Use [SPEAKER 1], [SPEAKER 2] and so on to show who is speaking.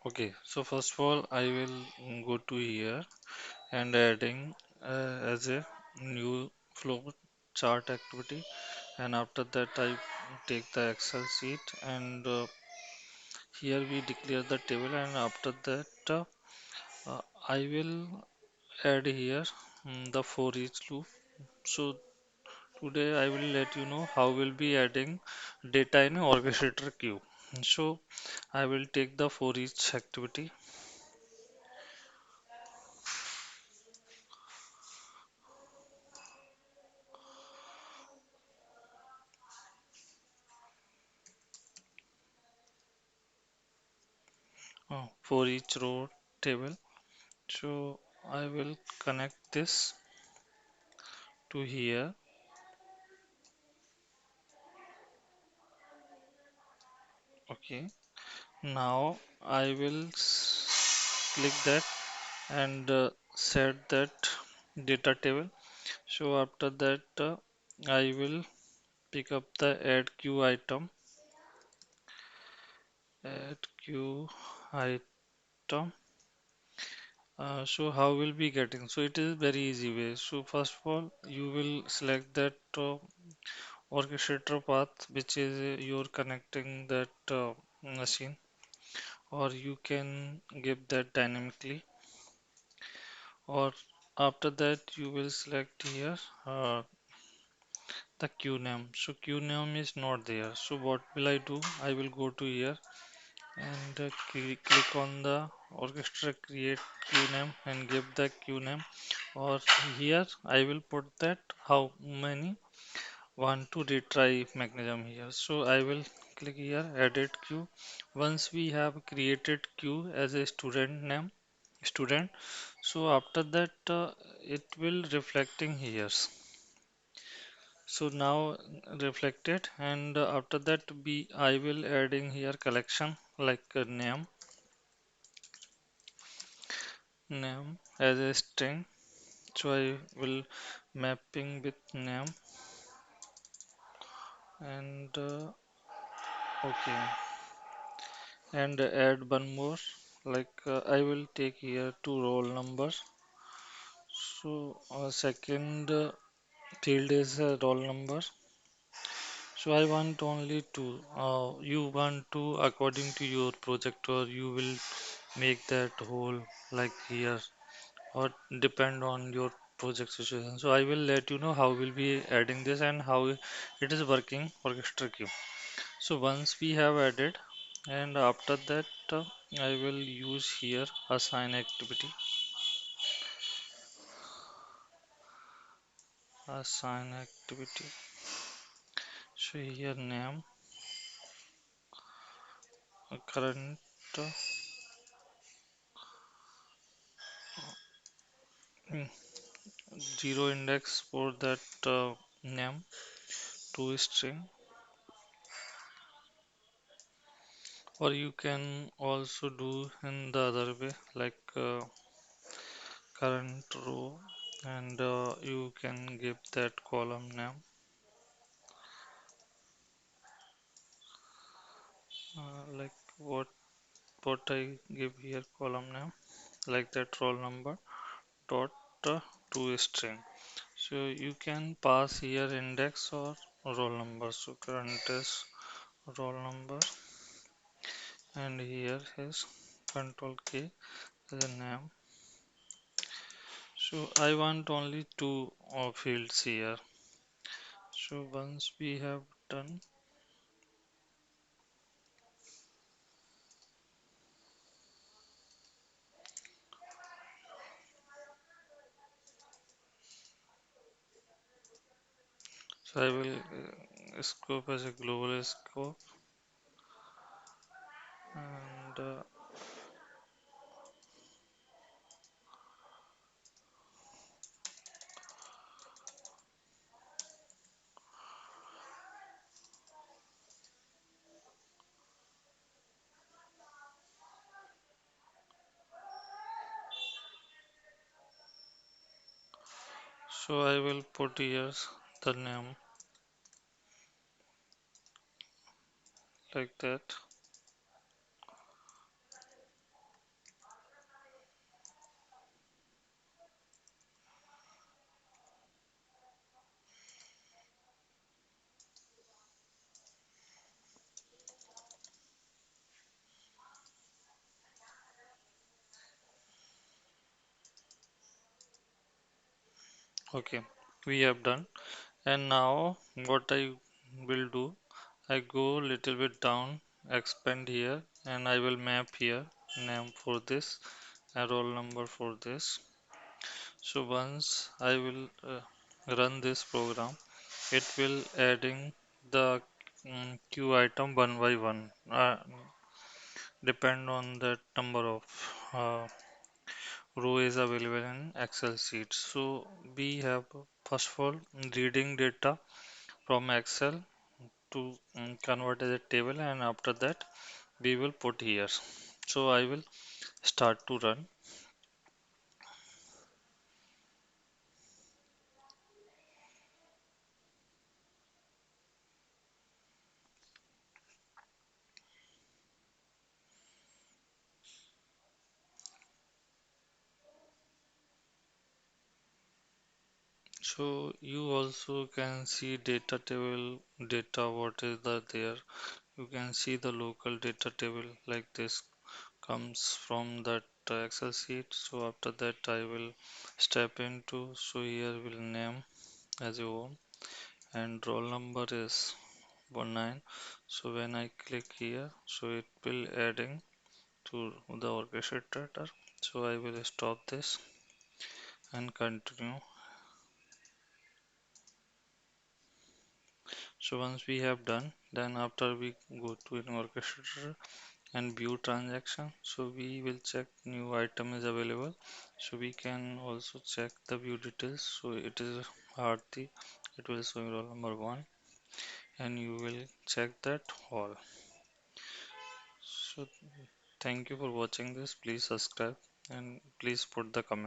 [SPEAKER 1] Okay, so first of all, I will go to here and adding as a new flow chart activity, and after that, I take the Excel sheet and here we declare the table, and after that, uh, I will add here the for each loop. So today I will let you know how we'll be adding data in orchestrator queue. So I will take the for each activity. For each row table. So I will connect this to here. Okay. Now I will click that and set that data table. So after that, I will pick up the add queue item. Add queue item. So how will be getting? So it is very easy way. So first of all, you will select that orchestrator path, which is you're connecting that machine, or you can give that dynamically, or after that you will select here the queue name. So queue name is not there. So what will I do? I will go to here and click on the orchestra create queue name and give the queue name, or here I will put that how many want to retry mechanism here. So I will click here edit queue. Once we have created queue as a student, so after that it will reflecting here. So now reflected, and after that be I will adding here collection like name as a string. So I will mapping with name and okay, and add one more like I will take here two roll numbers. So second field is roll number. So I want only two. You want to according to your project, or you will make that whole like here, or depend on your project situation. So I will let you know how we'll be adding this and how it is working orchestra queue. So once we have added, and after that I will use here assign activity. So here name current mm, zero index for that name to string, or you can also do in the other way like current row, and you can give that column name like what I give here column name like that roll number dot to string. So you can pass here index or roll number. So current is roll number, and here is control K as a name. So I want only two fields here. So once we have done, so I will scope as a global scope, and so I will put here the name like that. Okay, we have done. And now what I will do, I go little bit down, expand here, and I will map here, name for this, and roll number for this. So once I will run this program, it will adding the queue item one by one, depend on the number of uh, row is available in Excel sheet. So we have first of all reading data from Excel to convert as a table, and after that we will put here. So I will start to run. So you also can see data table data, what is the there. You can see the local data table like this comes from that Excel sheet. So after that I will step into, so here will name as your own, and roll number is 19. So when I click here, so it will adding to the orchestrator. So I will stop this and continue. So once we have done, then after we go to an orchestrator and view transaction, so we will check new item is available. So we can also check the view details. So it is Aarti, it will show roll number 1, and you will check that all. So thank you for watching this. Please subscribe and please put the comment.